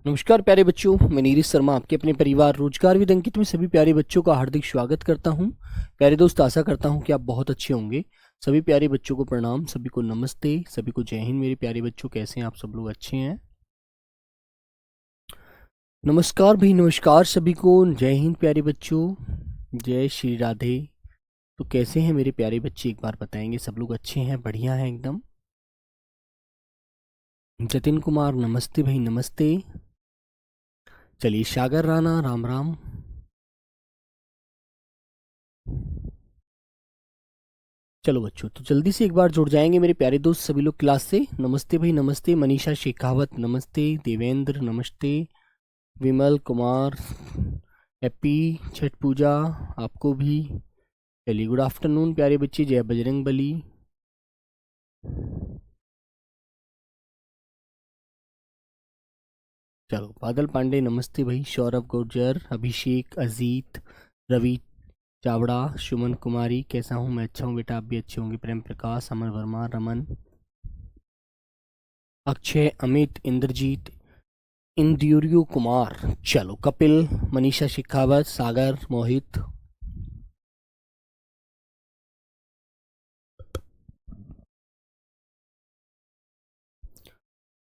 नमस्कार प्यारे बच्चों, मैं नीरज शर्मा आपके अपने परिवार रोजगार विद अंकित में सभी प्यारे बच्चों का हार्दिक स्वागत करता हूं। प्यारे दोस्त, आशा करता हूं कि आप बहुत अच्छे होंगे। सभी प्यारे बच्चों को प्रणाम, सभी को नमस्ते, सभी को जय हिंद। मेरे प्यारे बच्चों, कैसे हैं आप सब लोग? अच्छे हैं? नमस्कार भाई, नमस्कार सभी को। जय हिंद प्यारे बच्चों, जय श्री राधे। तो कैसे हैं मेरे प्यारे बच्चे, एक बार बताएंगे? सब लोग अच्छे हैं, बढ़िया हैं एकदम। जतिन कुमार नमस्ते भाई, नमस्ते। चलिए, सागर राणा राम राम। चलो बच्चों, तो जल्दी से एक बार जुड़ जाएंगे मेरे प्यारे दोस्त सभी लोग क्लास से। नमस्ते भाई, नमस्ते। मनीषा शेखावत नमस्ते। देवेंद्र नमस्ते। विमल कुमार हैप्पी छठ पूजा आपको भी। चलिए, गुड आफ्टरनून प्यारे बच्चे। जय बजरंग बली। चलो, बादल पांडे नमस्ते भाई। सौरभ गुर्जर, अभिषेक, अजीत, रवि चावड़ा, सुमन कुमारी, कैसा हूँ? मैं अच्छा हूँ बेटा, आप भी अच्छे होंगे। प्रेम प्रकाश, अमर वर्मा, रमन, अक्षय, अमित, इंद्रजीत, इंद्रियो कुमार, चलो कपिल, मनीषा शेखावत, सागर, मोहित,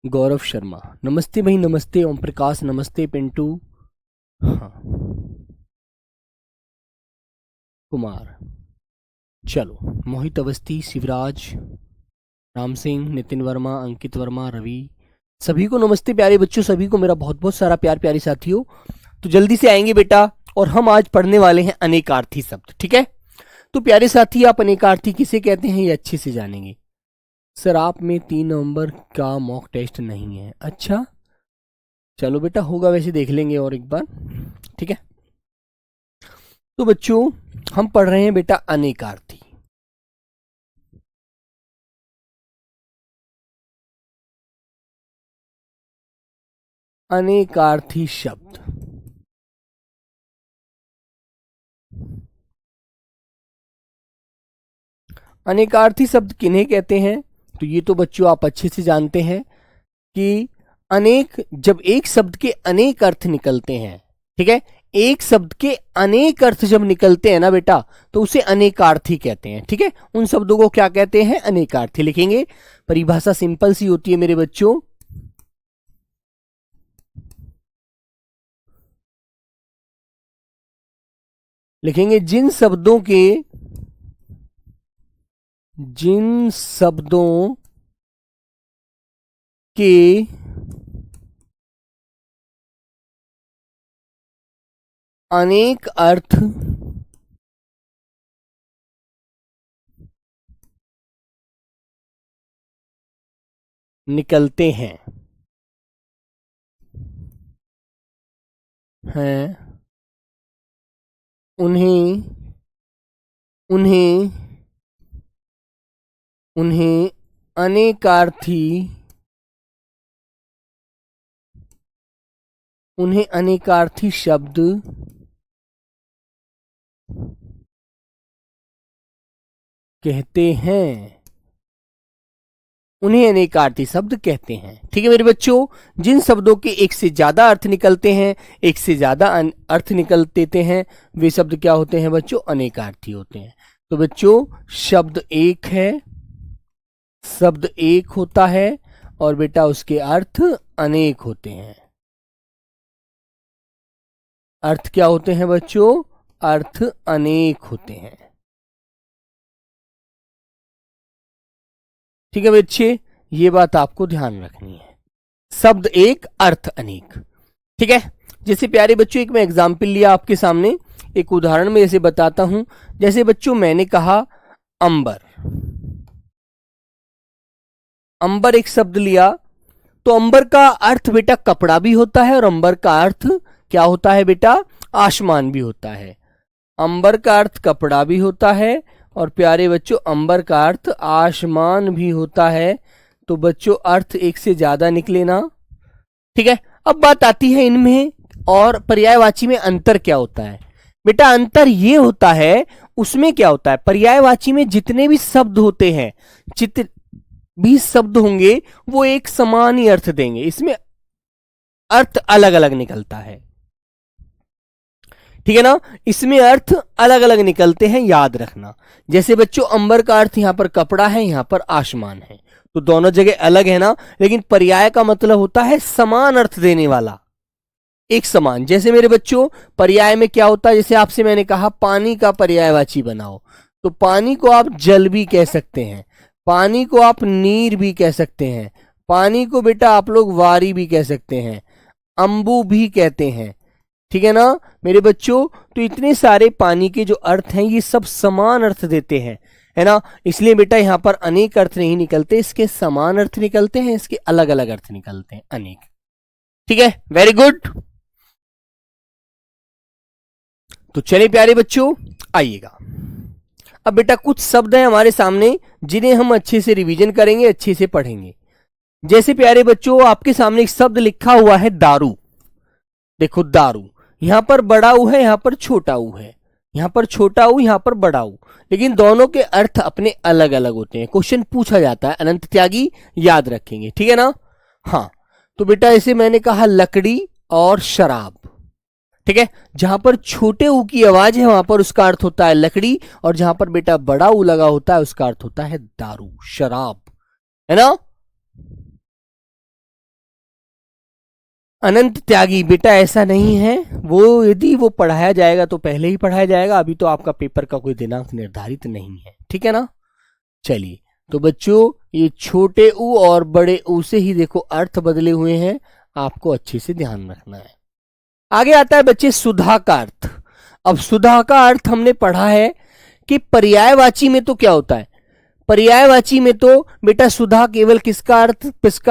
गौरव शर्मा नमस्ते भाई, नमस्ते। ओम प्रकाश नमस्ते। पिंटू, हाँ, कुमार, चलो, मोहित अवस्थी, शिवराज, राम सिंह, नितिन वर्मा, अंकित वर्मा, रवि, सभी को नमस्ते प्यारे बच्चों, सभी को मेरा बहुत बहुत सारा प्यार प्यारे साथियों। तो जल्दी से आएंगे बेटा, और हम आज पढ़ने वाले हैं अनेकार्थी शब्द, ठीक है? तो प्यारे साथी, आप अनेकार्थी किसे कहते हैं ये अच्छे से जानेंगे। सर, आप में 3 नवंबर का मॉक टेस्ट नहीं है? अच्छा, चलो बेटा, होगा वैसे, देख लेंगे और एक बार, ठीक है? तो बच्चों, हम पढ़ रहे हैं बेटा अनेकार्थी। अनेकार्थी शब्द, अनेकार्थी शब्द किन्हें कहते हैं? तो ये तो बच्चों आप अच्छे से जानते हैं कि जब एक शब्द के अनेक अर्थ निकलते हैं, ठीक है, एक शब्द के अनेक अर्थ जब निकलते हैं ना बेटा, तो उसे अनेकार्थी कहते हैं, ठीक है? उन शब्दों को क्या कहते हैं? अनेकार्थी। लिखेंगे, परिभाषा सिंपल सी होती है मेरे बच्चों। लिखेंगे, जिन शब्दों के अनेक अर्थ निकलते हैं उन्हें अनेकार्थी शब्द कहते हैं। उन्हें अनेकार्थी शब्द कहते हैं, ठीक है मेरे बच्चों? जिन शब्दों के एक से ज्यादा अर्थ निकलते हैं, एक से ज्यादा अर्थ निकल देते हैं, वे शब्द क्या होते हैं बच्चों? अनेकार्थी होते हैं। तो बच्चों, शब्द एक होता है और बेटा उसके अर्थ अनेक होते हैं। अर्थ क्या होते हैं बच्चों? अर्थ अनेक होते हैं, ठीक है बच्चे? ये बात आपको ध्यान रखनी है। शब्द एक, अर्थ अनेक, ठीक है? जैसे प्यारे बच्चों, एक मैं एग्जाम्पल लिया आपके सामने, एक उदाहरण में जैसे बताता हूं। जैसे बच्चों, मैंने कहा अंबर, अंबर एक शब्द लिया, तो अंबर का अर्थ बेटा कपड़ा भी होता है और अंबर का अर्थ क्या होता है बेटा? आसमान भी होता है। अंबर का अर्थ कपड़ा भी होता है और प्यारे बच्चों, अंबर का अर्थ आसमान भी होता है। तो बच्चों, अर्थ एक से ज्यादा निकले ना, ठीक है? अब बात आती है इनमें और पर्यायवाची में अंतर क्या होता है बेटा? अंतर ये होता है, उसमें क्या होता है, पर्यायवाची में जितने भी शब्द होते हैं, जितने भी शब्द होंगे वो एक समान ही अर्थ देंगे। इसमें अर्थ अलग अलग निकलता है, ठीक है ना। इसमें अर्थ अलग अलग निकलते हैं, याद रखना। जैसे बच्चों अंबर का अर्थ यहां पर कपड़ा है, यहां पर आसमान है, तो दोनों जगह अलग है ना, लेकिन पर्याय का मतलब होता है समान अर्थ देने वाला, एक समान। जैसे मेरे बच्चों पर्याय में क्या होता है, जैसे आपसे मैंने कहा पानी का पर्यायवाची बनाओ, तो पानी को आप जल भी कह सकते हैं, पानी को आप नीर भी कह सकते हैं, पानी को बेटा आप लोग वारी भी कह सकते हैं, अंबु भी कहते हैं, ठीक है ना मेरे बच्चों। तो इतने सारे पानी के जो अर्थ हैं ये सब समान अर्थ देते हैं, है ना। इसलिए बेटा यहां पर अनेक अर्थ नहीं निकलते, इसके समान अर्थ निकलते हैं, इसके अलग अलग अर्थ निकलते हैं, अनेक। ठीक है, वेरी गुड। तो चलिए प्यारे बच्चों आइएगा, अब बेटा कुछ शब्द हैं हमारे सामने जिन्हें हम अच्छे से रिवीजन करेंगे, अच्छे से पढ़ेंगे। जैसे प्यारे बच्चों आपके सामने एक शब्द लिखा हुआ है दारू, देखो दारू, यहां पर बड़ा ऊ है, यहां पर छोटा ऊ है, यहां पर छोटा ऊ, यहां पर बड़ा ऊ, लेकिन दोनों के अर्थ अपने अलग अलग होते हैं। क्वेश्चन पूछा जाता है, अनंत त्यागी याद रखेंगे, ठीक है ना। हाँ, तो बेटा ऐसे मैंने कहा लकड़ी और शराब, ठीक है। जहां पर छोटे ऊ की आवाज है वहां पर उसका अर्थ होता है लकड़ी, और जहां पर बेटा बड़ा ऊ लगा होता है उसका अर्थ होता है दारू, शराब, है ना। अनंत त्यागी बेटा ऐसा नहीं है, वो यदि वो पढ़ाया जाएगा तो पहले ही पढ़ाया जाएगा, अभी तो आपका पेपर का कोई दिनांक निर्धारित नहीं है, ठीक है ना। चलिए, तो बच्चों ये छोटे ऊ और बड़े ऊ से ही देखो अर्थ बदले हुए हैं, आपको अच्छे से ध्यान रखना है। आगे आता है बच्चे सुधा का अर्थ। अब सुधा का अर्थ हमने पढ़ा है कि पर्यायवाची में तो क्या होता है, पर्यायवाची में तो बेटा सुधा केवल किसका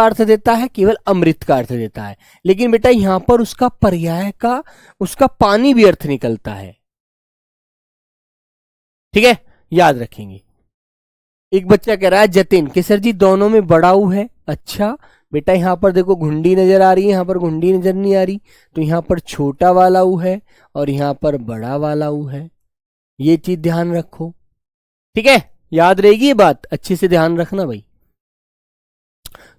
अर्थ देता है, केवल अमृत का अर्थ देता है, लेकिन बेटा यहां पर उसका पर्याय का उसका पानी भी अर्थ निकलता है, ठीक है, याद रखेंगे। एक बच्चा कह रहा है जतिन कि सर जी दोनों में बड़ा ऊ है, अच्छा बेटा यहां पर देखो घुंडी नजर आ रही है, यहां पर घुंडी नजर नहीं आ रही, तो यहां पर छोटा वाला ऊ है और यहां पर बड़ा वाला ऊ है, ये चीज ध्यान रखो, ठीक है, याद रहेगी ये बात, अच्छे से ध्यान रखना भाई।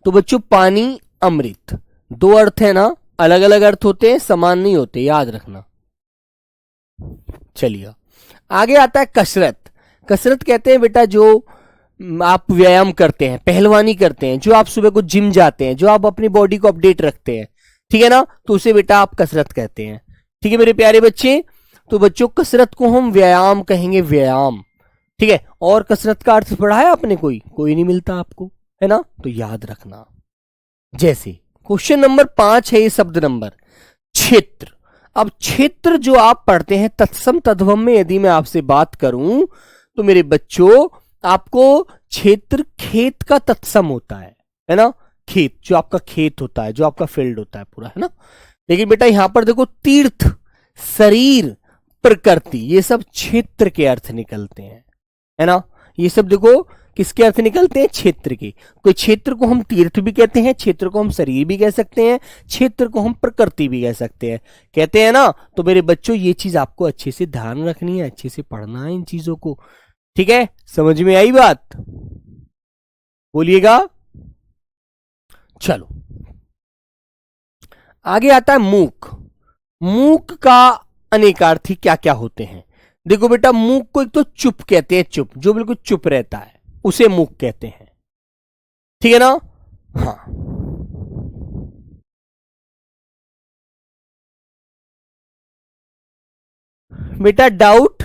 तो बच्चों पानी अमृत दो अर्थ है ना, अलग अलग अर्थ होते हैं, समान नहीं होते, याद रखना। चलिए आगे आता है कसरत। कसरत कहते हैं बेटा जो आप व्यायाम करते हैं, पहलवानी करते हैं, जो आप सुबह को जिम जाते हैं, जो आप अपनी बॉडी को अपडेट रखते हैं, ठीक है ना, तो उसे बेटा आप कसरत कहते हैं, ठीक है मेरे प्यारे बच्चे। तो बच्चों कसरत को हम व्यायाम कहेंगे, व्यायाम, ठीक है। और कसरत का अर्थ पढ़ा है आपने, कोई नहीं मिलता आपको, है ना, तो याद रखना। जैसे क्वेश्चन नंबर 5 है ये शब्द नंबर क्षेत्र। अब क्षेत्र जो आप पढ़ते हैं तत्सम तद्भव में यदि मैं आपसे बात करूं तो मेरे बच्चों आपको क्षेत्र खेत का तत्सम होता है ना, खेत जो आपका खेत होता है, जो आपका फील्ड होता है पूरा, है ना। लेकिन बेटा यहां पर देखो तीर्थ, शरीर, प्रकृति, ये सब क्षेत्र के अर्थ निकलते हैं, है ना। ये सब देखो किसके अर्थ निकलते हैं, क्षेत्र के। कोई क्षेत्र को हम तीर्थ भी कहते हैं, क्षेत्र को हम शरीर भी कह सकते हैं, क्षेत्र को हम प्रकृति भी कह सकते हैं, कहते हैं ना। तो मेरे बच्चों ये चीज आपको अच्छे से ध्यान रखनी है, अच्छे से पढ़ना है इन चीजों को, ठीक है। समझ में आई बात, बोलिएगा। चलो आगे आता है मूक। मूक का अनेकार्थी क्या क्या होते हैं, देखो बेटा मूक को एक तो चुप कहते हैं, चुप जो बिल्कुल चुप रहता है उसे मूक कहते हैं, ठीक है ना। हाँ, बेटा डाउट,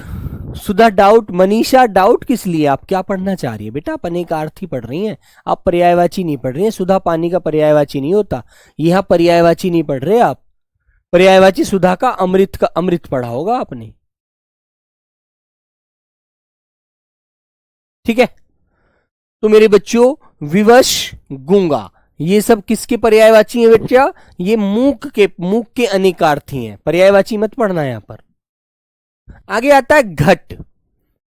सुधा डाउट, मनीषा डाउट किस लिए, आप क्या पढ़ना चाह रही है बेटा, आप अनेकार्थी पढ़ रही हैं, आप पर्यायवाची नहीं पढ़ रही हैं। सुधा पानी का पर्यायवाची नहीं होता, यहां पर्यायवाची नहीं पढ़ रहे आप, पर्यायवाची सुधा का अमृत पढ़ा होगा आपने, ठीक है। तो मेरे बच्चों विवश, गूंगा, ये सब किसके पर्यायवाची हैं बेटा, ये मूक के अनेकार्थी हैं, पर्यायवाची मत पढ़ना यहां पर। आगे आता है घट।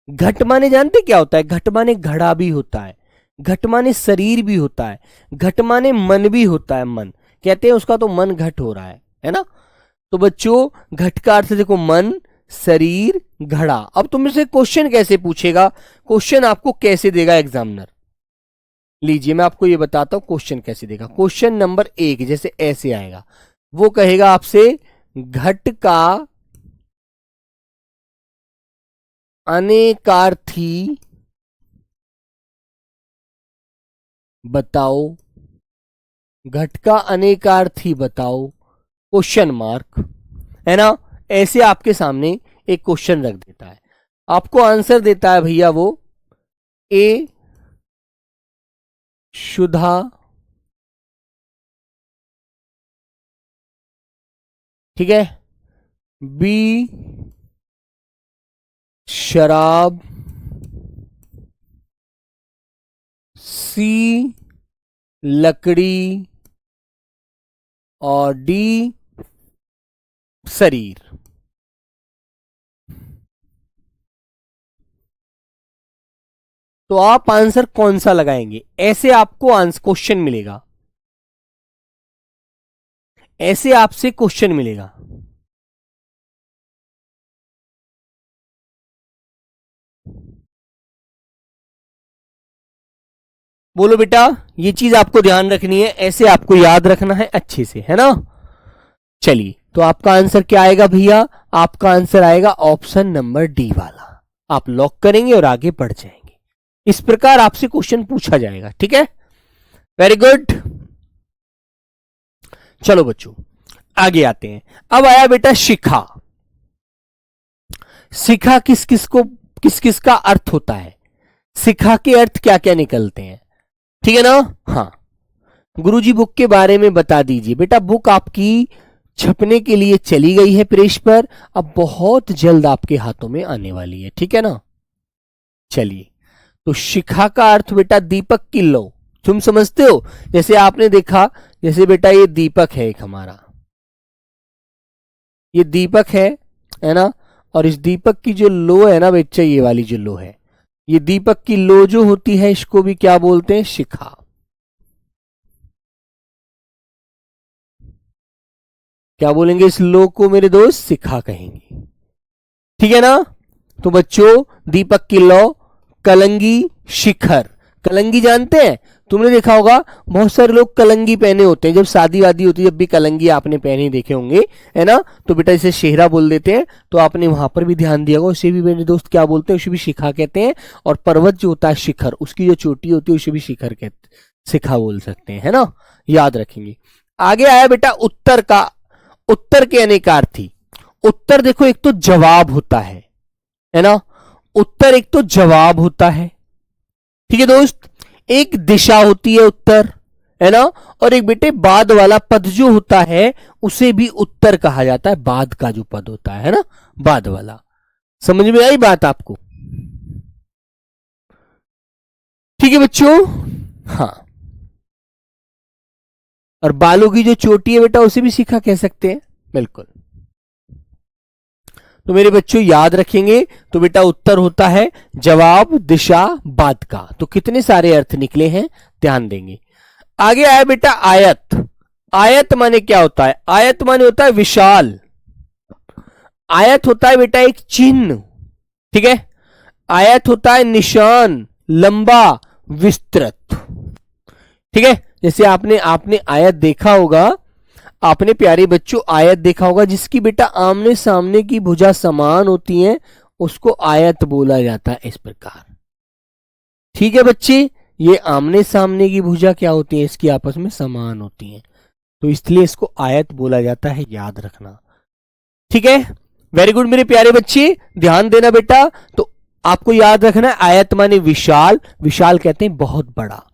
घट माने जानते क्या होता है, घट माने घड़ा भी होता है, घट माने शरीर भी होता है, घट माने मन भी होता है, मन कहते हैं उसका तो मन घट हो रहा है ना। तो बच्चों घट का अर्थ देखो मन, शरीर, घड़ा। अब तुमसे क्वेश्चन कैसे पूछेगा, क्वेश्चन आपको कैसे देगा एग्जामिनर, लीजिए मैं आपको ये बताता हूं क्वेश्चन कैसे देगा। क्वेश्चन नंबर 1 जैसे ऐसे आएगा, वो कहेगा आपसे घट का अनेकार्थी बताओ, घट का अनेकार्थी बताओ, क्वेश्चन मार्क, है ना। ऐसे आपके सामने एक क्वेश्चन रख देता है, आपको आंसर देता है भैया वो ए शुद्धा, ठीक है, बी शराब, सी लकड़ी और डी शरीर। तो आप आंसर कौन सा लगाएंगे? ऐसे आपको आंसर क्वेश्चन मिलेगा, ऐसे आपसे क्वेश्चन मिलेगा। बोलो बेटा, ये चीज आपको ध्यान रखनी है, ऐसे आपको याद रखना है अच्छे से, है ना। चलिए, तो आपका आंसर क्या आएगा भैया? आपका आंसर आएगा ऑप्शन नंबर डी वाला। आप लॉक करेंगे और आगे बढ़ जाएंगे। इस प्रकार आपसे क्वेश्चन पूछा जाएगा, ठीक है। Very good. चलो बच्चों आगे आते हैं। अब आया बेटा शिखा। शिखा किस किस का अर्थ होता है? शिखा के अर्थ क्या क्या निकलते हैं, ठीक है ना। हाँ, गुरुजी बुक के बारे में बता दीजिए। बेटा बुक आपकी छपने के लिए चली गई है प्रेस पर, अब बहुत जल्द आपके हाथों में आने वाली है, ठीक है ना। चलिए, तो शिखा का अर्थ बेटा दीपक की लो, तुम समझते हो। जैसे आपने देखा, जैसे बेटा ये दीपक है एक हमारा, ये दीपक है ना। और इस दीपक की जो लो है ना बच्चा, ये वाली जो लो है, ये दीपक की लो जो होती है, इसको भी क्या बोलते हैं? शिखा। क्या बोलेंगे इस लो को मेरे दोस्त? शिखा कहेंगे, ठीक है ना। तो बच्चों दीपक की लो, कलंगी, शिखर। कलंगी जानते हैं? तुमने देखा होगा बहुत सारे लोग कलंगी पहने होते हैं, जब शादी वादी होती है जब भी कलंगी आपने पहने देखे होंगे, है ना। तो बेटा इसे शेहरा बोल देते हैं, तो आपने वहां पर भी ध्यान दिया होगा। उसे भी मेरे दोस्त क्या बोलते हैं? उसे भी शिखा कहते हैं। और पर्वत जो होता है शिखर, उसकी जो चोटी होती है उसे भी शिखर कहते, शिखा बोल सकते हैं, है ना। याद रखेंगे। आगे आया बेटा उत्तर का, उत्तर के अनेकार्थी। उत्तर देखो, एक तो जवाब होता है ना। उत्तर एक तो जवाब होता है, ठीक है दोस्त। एक दिशा होती है उत्तर, है ना। और एक बेटे बाद वाला पद जो होता है उसे भी उत्तर कहा जाता है, बाद का जो पद होता है ना, बाद वाला। समझ में आई बात आपको? ठीक है बच्चों। हाँ, और बालों की जो चोटी है बेटा उसे भी शिखा कह सकते हैं, बिल्कुल। तो मेरे बच्चों याद रखेंगे, तो बेटा उत्तर होता है जवाब, दिशा, बाद का। तो कितने सारे अर्थ निकले हैं, ध्यान देंगे। आगे आया बेटा आयत। आयत माने क्या होता है? आयत माने होता है विशाल। आयत होता है बेटा एक चिन्ह, ठीक है। आयत होता है निशान, लंबा, विस्तृत, ठीक है। जैसे आपने आपने आयत देखा होगा, आपने प्यारे बच्चों आयत देखा होगा जिसकी बेटा आमने सामने की भुजा समान होती है, उसको आयत बोला जाता है इस प्रकार, ठीक है बच्चे। ये आमने सामने की भुजा क्या होती है? इसकी आपस में समान होती है, तो इसलिए इसको आयत बोला जाता है, याद रखना, ठीक है। वेरी गुड मेरे प्यारे बच्चे, ध्यान देना बेटा। तो आपको याद रखना है आयत माने विशाल, विशाल कहते हैं बहुत बड़ा।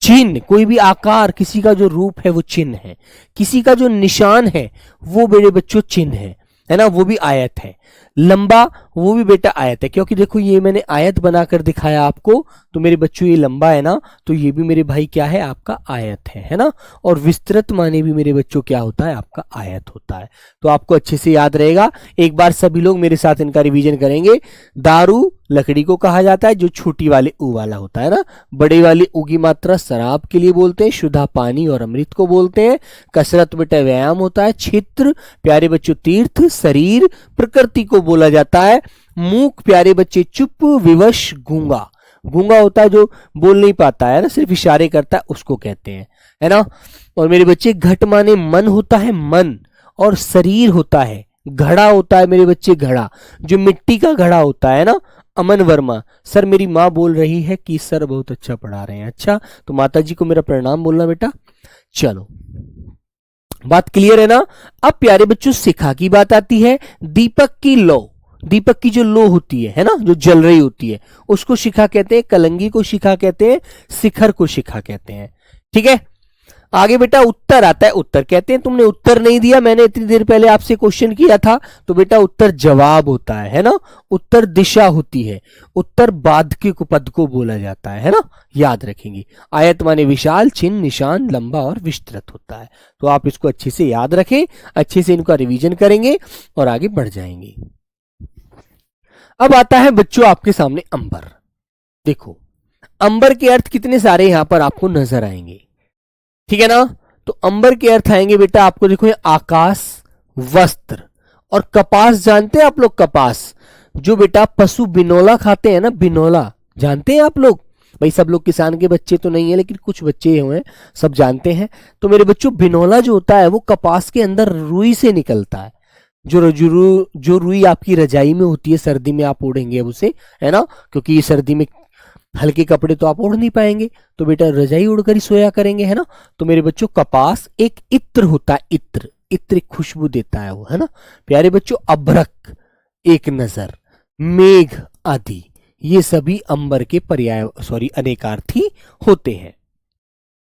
चिन्ह, कोई भी आकार, किसी का जो रूप है वो चिन्ह है, किसी का जो निशान है वो मेरे बच्चों चिन्ह है ना, वो भी आयत है। लंबा, वो भी बेटा आयत है, क्योंकि देखो ये मैंने आयत बनाकर दिखाया आपको, तो मेरे बच्चों ये लंबा है ना, तो ये भी मेरे भाई क्या है? आपका आयत है ना। और विस्तृत माने भी मेरे बच्चों क्या होता है? आपका आयत होता है। तो आपको अच्छे से याद रहेगा। एक बार सभी लोग मेरे साथ इनका रिवीजन करेंगे। दारू लकड़ी को कहा जाता है, जो छोटी वाले ऊ वाला होता है ना। बड़े वाले ऊ की मात्रा शराब के लिए बोलते हैं, शुद्धा पानी और अमृत को बोलते हैं। कसरत बेटा व्यायाम होता है। क्षेत्र प्यारे बच्चों तीर्थ, शरीर प्रकृति को बोला जाता है। मूक प्यारे बच्चे चुप, विवश गूंगा, गूंगा होता है जो बोल नहीं पाता है ना, सिर्फ इशारे करता है, उसको कहते हैं। है ना। और मेरे बच्चे घट माने मन होता है, मन, और शरीर होता है, घड़ा होता है मेरे बच्चे, घड़ा जो मिट्टी का घड़ा होता है ना। अमन वर्मा सर, मेरी माँ बोल रही है कि सर बहुत अच्छा पढ़ा रहे हैं। अच्छा, तो माता जी को मेरा प्रणाम बोलना बेटा। चलो, बात क्लियर है ना। अब प्यारे बच्चों शिखा की बात आती है। दीपक की लो, दीपक की जो लो होती है ना, जो जल रही होती है, उसको शिखा कहते हैं। कलंगी को शिखा कहते हैं, शिखर को शिखा कहते हैं। ठीक है, आगे बेटा उत्तर आता है। उत्तर कहते हैं, तुमने उत्तर नहीं दिया, मैंने इतनी देर पहले आपसे क्वेश्चन किया था, तो बेटा उत्तर जवाब होता है ना। उत्तर दिशा होती है, उत्तर बाध्यक पद को बोला जाता है ना, याद रखेंगे। आयत माने विशाल, चिन्ह निशान लंबा और विस्तृत होता है। तो आप इसको अच्छे से याद रखें, अच्छे से इनका रिवीजन करेंगे और आगे बढ़ जाएंगे। अब आता है बच्चों आपके सामने अंबर। देखो, अंबर के अर्थ कितने सारे यहां पर आपको नजर आएंगे, ठीक है ना। तो अंबर के अर्थ आएंगे बेटा आपको, देखो, आकाश, वस्त्र और कपास। जानते हैं आप लोग कपास, जो बेटा पशु बिनौला खाते हैं ना, बिनौला जानते हैं आप लोग। भाई सब लोग किसान के बच्चे तो नहीं है, लेकिन कुछ बच्चे हुए सब जानते हैं। तो मेरे बच्चों, बिनौला जो होता है वो कपास के अंदर रुई से निकलता है। जो रुई आपकी रजाई में होती है, सर्दी में आप ओढ़ेंगे अब उसे, है ना, क्योंकि ये सर्दी में हल्के कपड़े तो आप ओढ़ नहीं पाएंगे, तो बेटा रजाई ओढ़कर ही सोया करेंगे, है ना। तो मेरे बच्चों, कपास एक इत्र होता है, इत्र, इत्र एक खुशबू देता है वो, है ना प्यारे बच्चों। अभ्रक, एक नजर, मेघ आदि, ये सभी अंबर के पर्याय अनेकार्थी होते हैं।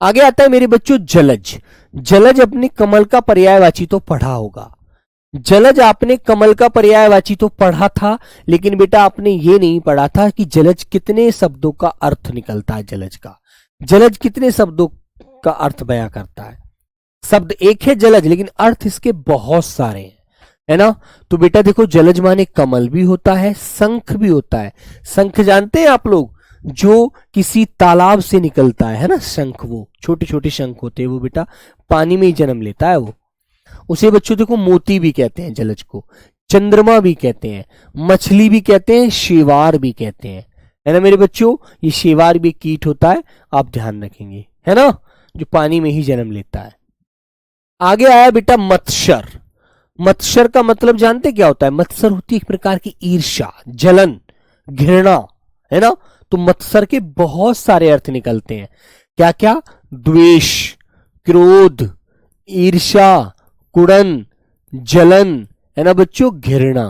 आगे आता है मेरे बच्चों जलज। जलज अपने कमल का पर्यायवाची तो पढ़ा होगा। जलज आपने कमल का पर्यायवाची तो पढ़ा था, लेकिन बेटा आपने ये नहीं पढ़ा था कि जलज कितने शब्दों का अर्थ निकलता है। जलज का, जलज कितने शब्दों का अर्थ बयां करता है। शब्द एक है जलज, लेकिन अर्थ इसके बहुत सारे हैं, है ना। तो बेटा देखो, जलज माने कमल भी होता है, शंख भी होता है। शंख जानते हैं आप लोग, जो किसी तालाब से निकलता है ना, शंख, वो छोटे छोटे शंख होते हैं, वो बेटा पानी में ही जन्म लेता है वो। उसे बच्चों देखो मोती भी कहते हैं जलज को, चंद्रमा भी कहते हैं, मछली भी कहते हैं, शेवार भी कहते हैं, है ना मेरे बच्चों। ये शेवार भी कीट होता है, आप ध्यान रखेंगे, है ना, जो पानी में ही जन्म लेता है। आगे आया बेटा मत्सर। मत्सर का मतलब जानते क्या होता है। मत्सर होती है एक प्रकार की ईर्ष्या, जलन, घृणा, है ना। तो मत्सर के बहुत सारे अर्थ निकलते हैं। क्या क्या, द्वेष, क्रोध, ईर्ष्या, कुड़न, जलन, है ना बच्चों, घृणा।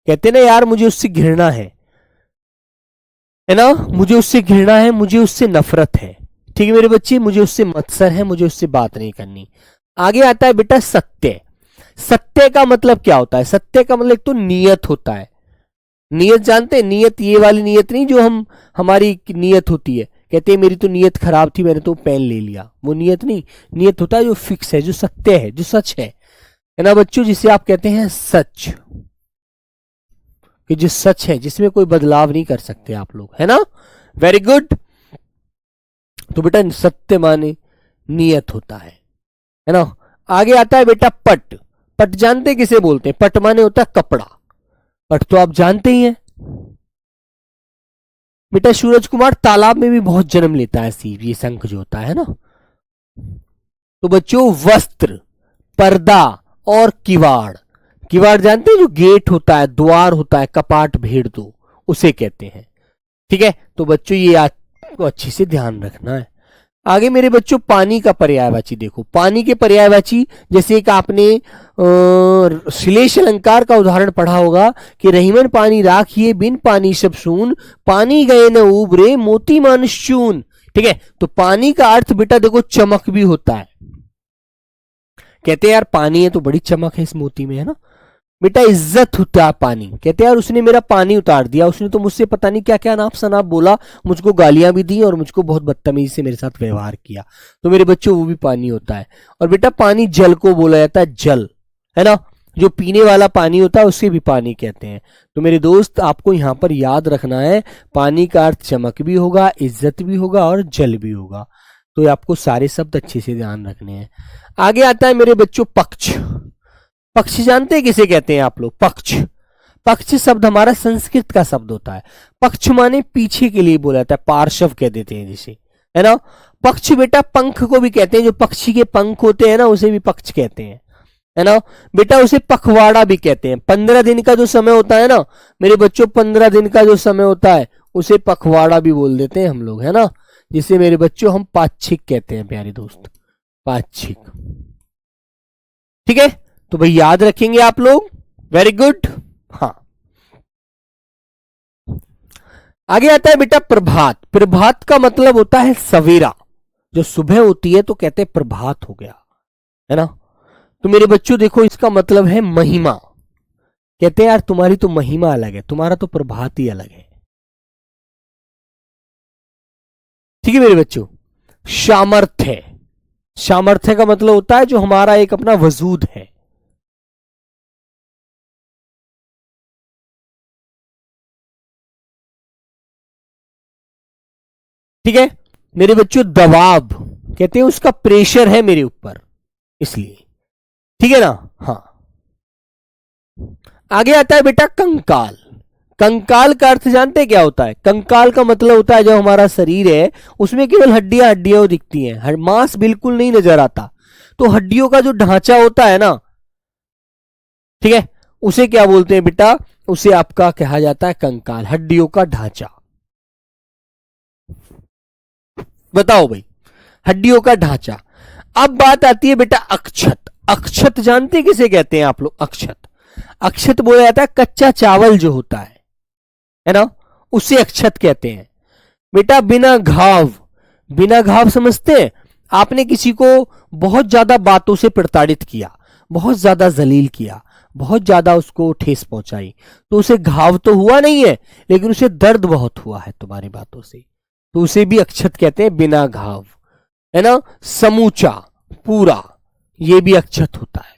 कहते ना यार मुझे उससे घृणा है ना, मुझे उससे घृणा है, मुझे उससे नफरत है। ठीक है मेरे बच्चे, मुझे उससे मत्सर है, मुझे उससे बात नहीं करनी। आगे आता है बेटा सत्य। सत्य का मतलब क्या होता है। सत्य का मतलब तो नियत होता है। नियत जानते हैं, नियत ये वाली नियत नहीं जो हमारी नियत होती है। कहते हैं मेरी तो नियत खराब थी, मैंने तो पेन ले लिया, वो नियत नहीं। नियत होता है जो फिक्स है, जो सत्य है, जो सच है ना बच्चों, जिसे आप कहते हैं सच, कि जो सच है, जिसमें कोई बदलाव नहीं कर सकते आप लोग, है ना। Very good. तो बेटा सत्य माने नियत होता है ना। आगे आता है बेटा पट। पट जानते किसे बोलते हैं। पट माने होता है कपड़ा। पट तो आप जानते ही हैं बेटा। सूरज कुमार, तालाब में भी बहुत जन्म लेता है सीप, ये शंख जो होता है ना। तो बच्चों वस्त्र, पर्दा और किवाड़। किवाड़ जानते हैं, जो गेट होता है, द्वार होता है, कपाट भेड़ दो, उसे कहते हैं। ठीक है, तो बच्चों ये आपको अच्छे से ध्यान रखना है। आगे मेरे बच्चों पानी का पर्यायवाची देखो। पानी के पर्यायवाची, जैसे एक आपने श्लेष अलंकार का उदाहरण पढ़ा होगा कि रहीमन पानी राखिए, बिन पानी सब सून, पानी गए न उबरे, मोती मानुष चून। ठीक है, तो पानी का अर्थ बेटा देखो चमक भी होता है। कहते हैं यार पानी है तो बड़ी चमक है इस मोती में, है ना बेटा। इज्जत होता है पानी। कहते हैं यार उसने मेरा पानी उतार दिया, उसने तो मुझसे पता नहीं क्या क्या नाप शनाप बोला, मुझको गालियां भी दी और मुझको बहुत बदतमीजी से मेरे साथ व्यवहार किया। तो मेरे बच्चों वो भी पानी होता है। और बेटा पानी जल को बोला जाता है, जल, है ना। जो पीने वाला पानी होता है उसे भी पानी कहते हैं। तो मेरे दोस्त आपको यहां पर याद रखना है, पानी का अर्थ चमक भी होगा, इज्जत भी होगा और जल भी होगा। तो आपको सारे शब्द अच्छे से ध्यान रखने हैं। आगे आता है मेरे बच्चों पक्ष। पक्ष जानते हैं किसे कहते हैं आप लोग। पक्ष, पक्ष शब्द हमारा संस्कृत का शब्द होता है। पक्ष माने पीछे के लिए बोला जाता है, पार्श्व कह देते हैं जिसे, है ना। पक्ष बेटा पंख को भी कहते हैं, जो पक्षी के पंख होते हैं ना उसे भी पक्ष कहते हैं, है ना। बेटा उसे पखवाड़ा भी कहते हैं। 15 दिन का जो समय होता है ना मेरे बच्चों, 15 दिन का जो समय होता है उसे पखवाड़ा भी बोल देते हैं हम लोग, है ना, जिसे मेरे बच्चों हम पाक्षिक कहते हैं प्यारे दोस्त, पाक्षिक। ठीक है, तो भाई याद रखेंगे आप लोग, वेरी गुड। हाँ, आगे आता है बेटा प्रभात। प्रभात का मतलब होता है सवेरा, जो सुबह होती है तो कहते हैं प्रभात हो गया, है ना। तो मेरे बच्चों देखो, इसका मतलब है महिमा। कहते हैं यार तुम्हारी तो महिमा अलग है, तुम्हारा तो प्रभात ही अलग है। ठीक है मेरे बच्चों। सामर्थ्य, सामर्थ्य का मतलब होता है जो हमारा एक अपना वजूद है। ठीक है मेरे बच्चों, दबाव कहते हैं उसका प्रेशर है मेरे ऊपर, इसलिए। ठीक है ना। हाँ, आगे आता है बेटा कंकाल। कंकाल का अर्थ जानते हैं क्या होता है? कंकाल का मतलब होता है जो हमारा शरीर है उसमें केवल हड्डियां हड्डियां दिखती हैं, मांस बिल्कुल नहीं नजर आता। तो हड्डियों का जो ढांचा होता है ना, ठीक है, उसे क्या बोलते हैं बेटा? उसे आपका कहा जाता है कंकाल, हड्डियों का ढांचा। बताओ भाई, हड्डियों का ढांचा। अब बात आती है बेटा अक्षत। अक्षत जानते किसे कहते हैं आप लोग? अक्षत, अक्षत बोला जाता है कच्चा चावल जो होता है ना, उसे अक्षत कहते हैं। बेटा बिना घाव, बिना घाव समझते हैं? आपने किसी को बहुत ज्यादा बातों से प्रताड़ित किया, बहुत ज्यादा जलील किया, बहुत ज्यादा उसको ठेस पहुंचाई, तो उसे घाव तो हुआ नहीं है लेकिन उसे दर्द बहुत हुआ है तुम्हारी बातों से, तो उसे भी अक्षत कहते हैं, बिना घाव, है ना। समूचा, पूरा, ये भी अक्षत होता है।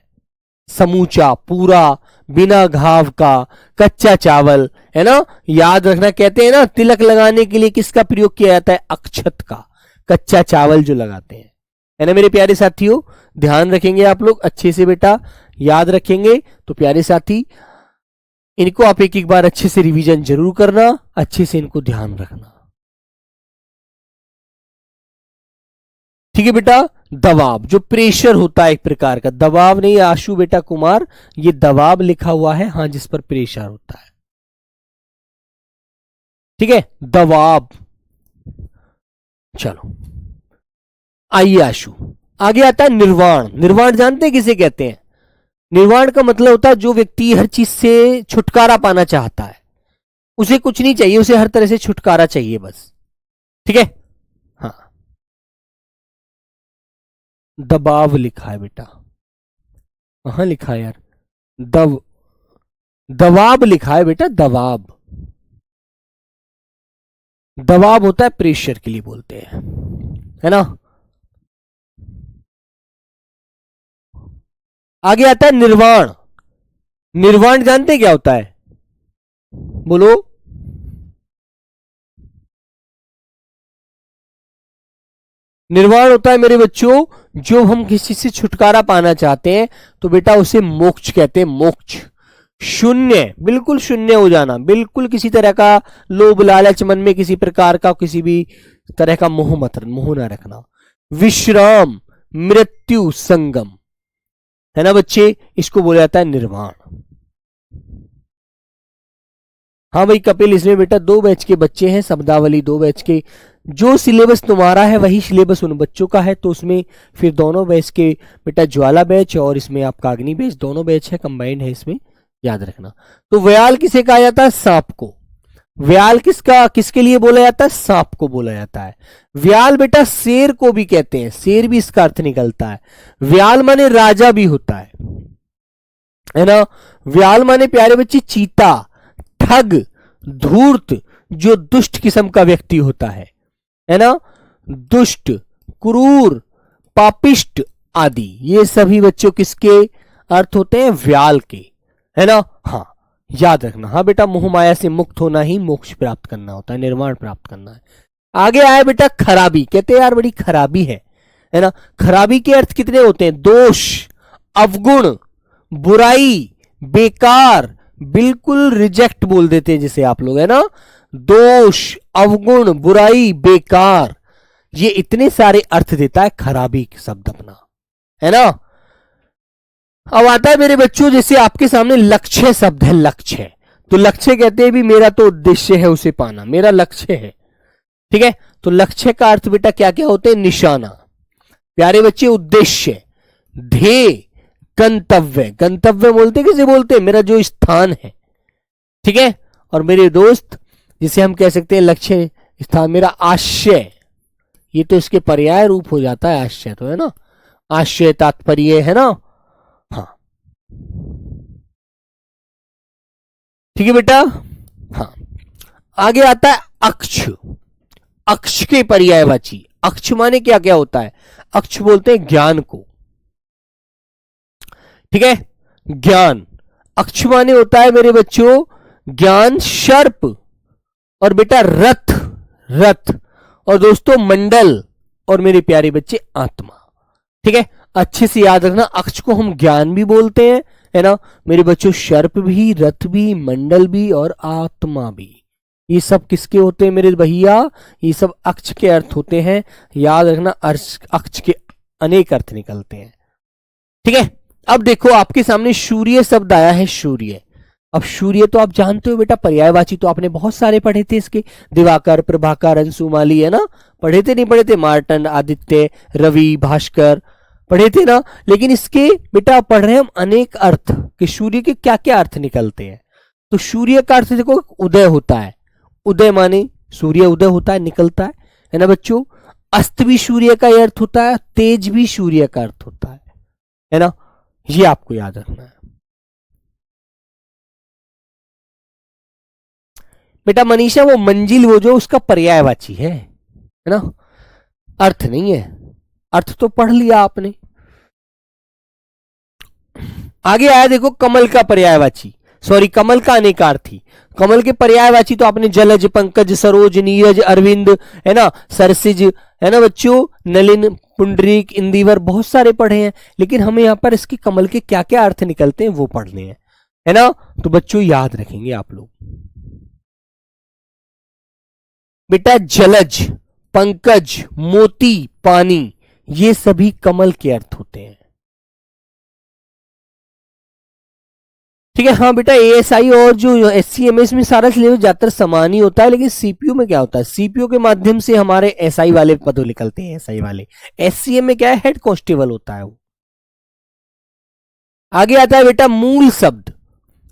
समूचा, पूरा, बिना घाव का, कच्चा चावल, है ना। याद रखना, कहते हैं ना तिलक लगाने के लिए किसका प्रयोग किया जाता है? अक्षत का, कच्चा चावल जो लगाते हैं, है ना मेरे प्यारे साथियों। ध्यान रखेंगे आप लोग अच्छे से बेटा, याद रखेंगे तो प्यारे साथी, इनको आप एक एक बार अच्छे से रिवीजन जरूर करना, अच्छे से इनको ध्यान रखना। ठीक है बेटा। दबाव, जो प्रेशर होता है एक प्रकार का, दबाव नहीं आशु बेटा कुमार, ये दबाव लिखा हुआ है, हाँ, जिस पर प्रेशर होता है। ठीक है, दबाव। चलो आइए आशु, आगे आता है निर्वाण। निर्वाण जानते हैं किसे कहते हैं? निर्वाण का मतलब होता है जो व्यक्ति हर चीज से छुटकारा पाना चाहता है, उसे कुछ नहीं चाहिए, उसे हर तरह से छुटकारा चाहिए बस। ठीक है। हाँ, दबाव लिखा है बेटा, कहां लिखा है यार? दबाव लिखा है बेटा, दबाव। दबाव होता है प्रेशर के लिए बोलते हैं, है ना। आगे आता है निर्वाण। निर्वाण जानते क्या होता है? बोलो। निर्वाण होता है मेरे बच्चों, जो हम किसी से छुटकारा पाना चाहते हैं तो बेटा उसे मोक्ष कहते हैं, मोक्ष। शून्य, बिल्कुल शून्य हो जाना, बिल्कुल किसी तरह का लोभ लालच मन में किसी प्रकार का किसी भी तरह का मोह ना रखना। विश्राम, मृत्यु संगम, है ना बच्चे, इसको बोला जाता है निर्वाण। हाँ भाई कपिल, इसमें बेटा 2 बैच के बच्चे हैं, शब्दावली 2 बैच के। जो सिलेबस तुम्हारा है वही सिलेबस उन बच्चों का है, तो उसमें फिर दोनों बैच के बेटा, ज्वाला बैच और इसमें आपका अग्नि बैच, दोनों बैच है, कंबाइंड है इसमें, याद रखना। तो व्याल किसे कहा जाता है? सांप को। व्याल किसके लिए बोला जाता है? सांप को बोला जाता है। व्याल बेटा शेर को भी कहते हैं, शेर भी इसका अर्थ निकलता है। व्याल माने राजा भी होता है ना। व्याल माने प्यारे बच्चे चीता, ठग, धूर्त, जो दुष्ट किस्म का व्यक्ति होता है ना। दुष्ट, क्रूर, पापिष्ट आदि, ये सभी बच्चों किसके अर्थ होते हैं? व्याल के, है ना। हाँ, याद रखना। हाँ बेटा, मोह माया से मुक्त होना ही मोक्ष प्राप्त करना होता है, निर्वाण प्राप्त करना है। आगे आया बेटा खराबी। कहते हैं यार बड़ी खराबी है ना। खराबी के अर्थ कितने होते हैं? दोष, अवगुण, बुराई, बेकार, बिल्कुल रिजेक्ट बोल देते हैं जिसे आप लोग, है ना। दोष, अवगुण, बुराई, बेकार, ये इतने सारे अर्थ देता है खराबी शब्द अपना, है ना। अब आता है मेरे बच्चों, जैसे आपके सामने लक्ष्य शब्द है, लक्ष्य, तो लक्ष्य कहते हैं भी मेरा तो उद्देश्य है उसे पाना, मेरा लक्ष्य है, ठीक है। तो लक्ष्य का अर्थ बेटा क्या क्या होते हैं? निशाना, प्यारे बच्चे, उद्देश्य, ध्येय, गंतव्य। गंतव्य बोलते किसे बोलते हैं? मेरा जो स्थान है, ठीक है। और मेरे दोस्त, जिसे हम कह सकते हैं लक्ष्य स्थान, मेरा आशय, ये तो इसके पर्याय रूप हो जाता है, आशय तो, है ना, आशय तात्पर्य, है ना। हाँ ठीक है बेटा। हाँ, आगे आता है अक्ष। अक्ष के पर्यायवाची, अक्ष माने क्या क्या होता है? अक्ष बोलते हैं ज्ञान को, ठीक है, ज्ञान। अक्ष माने होता है मेरे बच्चों ज्ञान, सर्प, और बेटा रथ, रथ, और दोस्तों मंडल, और मेरे प्यारे बच्चे आत्मा, ठीक है। अच्छे से याद रखना, अक्ष को हम ज्ञान भी बोलते हैं, है ना मेरे बच्चों, सर्प भी, रथ भी, मंडल भी, और आत्मा भी। ये सब किसके होते हैं मेरे भैया? ये सब अक्ष के अर्थ होते हैं, याद रखना। अक्ष के अनेक अर्थ निकलते हैं, ठीक है। अब देखो आपके सामने सूर्य शब्द आया है, सूर्य। अब सूर्य तो आप जानते हो बेटा, पर्यायवाची तो आपने बहुत सारे पढ़े थे इसके, दिवाकर, प्रभाकर, अंशुमाली, है ना, पढ़े थे नहीं पढ़े थे? मार्तंड, आदित्य, रवि, भास्कर, पढ़े थे ना। लेकिन इसके बेटा पढ़ रहे हैं हम अनेक अर्थ कि सूर्य के क्या क्या अर्थ निकलते हैं। तो सूर्य का अर्थ देखो उदय होता है, उदय माने सूर्य उदय होता है, निकलता है ना बच्चों। अस्त भी सूर्य का अर्थ होता है, तेज भी सूर्य का अर्थ होता है ना। ये आपको याद रखना है बेटा। मनीषा, वो मंजिल, वो जो उसका पर्यायवाची है ना, अर्थ नहीं है। अर्थ तो पढ़ लिया आपने। आगे आया देखो कमल का पर्यायवाची, सॉरी कमल का अनेकार्थी। कमल के पर्यायवाची तो आपने जलज, पंकज, सरोज, नीरज, अरविंद, है ना, सरसिज, है ना बच्चों, नलिन, पुंडरीक, इंदिवर, बहुत सारे पढ़े हैं। लेकिन हमें यहां पर इसके कमल के क्या क्या अर्थ निकलते हैं वो पढ़ने हैं, है ना। तो बच्चों याद रखेंगे आप लोग बेटा, जलज, पंकज, मोती, पानी, ये सभी कमल के अर्थ होते हैं, ठीक है। हाँ बेटा, एएसआई और जो एससीएमएस में सारा सिलेबस ज्यादातर समान ही होता है, लेकिन सीपीयू में क्या होता है? सीपीयू के माध्यम से हमारे एसआई वाले पदों निकलते हैं, एसआई वाले। एससीएम में क्या है? हेड कांस्टेबल होता है वो। आगे आता है बेटा मूल शब्द।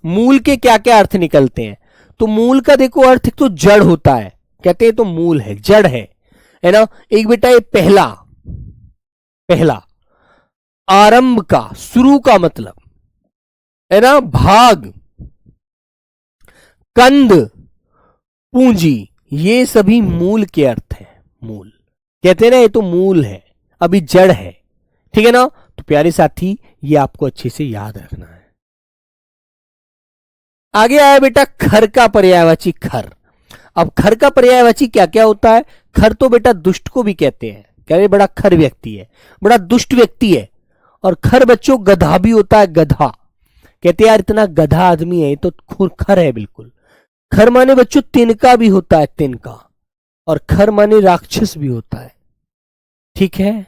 मूल के क्या क्या अर्थ निकलते हैं? तो मूल का देखो अर्थ तो जड़ होता है, कहते हैं तो मूल है, जड़ है ना। एक बेटा ये पहला, पहला आरंभ का, शुरू का मतलब, है ना। भाग, कंद, पूंजी, ये सभी मूल के अर्थ हैं। मूल कहते हैं ना, ये तो मूल है, अभी जड़ है, ठीक है ना। तो प्यारे साथी ये आपको अच्छे से याद रखना है। आगे आया बेटा खर का पर्यायवाची, खर। अब खर का पर्यायवाची क्या क्या होता है? खर तो बेटा दुष्ट को भी कहते हैं, कह रहे बड़ा खर व्यक्ति है, बड़ा दुष्ट व्यक्ति है। और खर बच्चों गधा भी होता है, गधा, कहते हैं यार इतना गधा आदमी है, तो खर है बिल्कुल। खर माने बच्चों तिनका भी होता है, तिनका। और खर माने राक्षस भी होता है, ठीक है।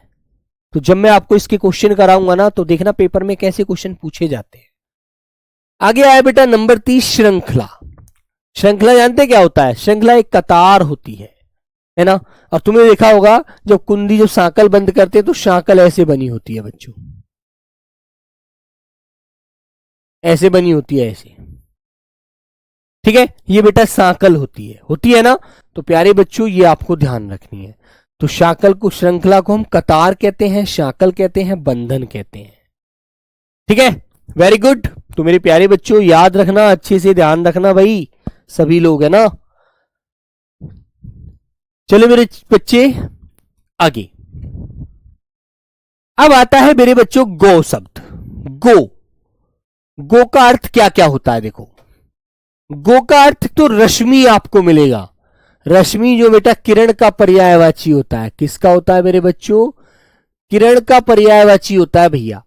तो जब मैं आपको इसके क्वेश्चन कराऊंगा ना, तो देखना पेपर में कैसे क्वेश्चन पूछे जाते हैं। आगे आया बेटा नंबर 30, श्रृंखला। श्रृंखला जानते क्या होता है? श्रृंखला एक कतार होती है ना। और तुमने देखा होगा जब कुंदी जब सांकल बंद करते हैं तो सांकल ऐसे बनी होती है बच्चों, ऐसे बनी होती है, ऐसे, ठीक है। ये बेटा सांकल होती है ना। तो प्यारे बच्चों ये आपको ध्यान रखनी है। तो सांकल को, श्रृंखला को हम कतार कहते हैं, सांकल कहते हैं, बंधन कहते हैं, ठीक है। Very good. तो मेरे प्यारे बच्चों याद रखना, अच्छे से ध्यान रखना भाई सभी लोग, है ना। चलो मेरे बच्चे आगे। अब आता है मेरे बच्चों गो शब्द। गो, गो का अर्थ क्या क्या होता है? देखो गो का अर्थ तो रश्मि आपको मिलेगा। रश्मि जो बेटा किरण का पर्यायवाची होता है, किसका होता है मेरे बच्चों? किरण का पर्यायवाची होता है भैया,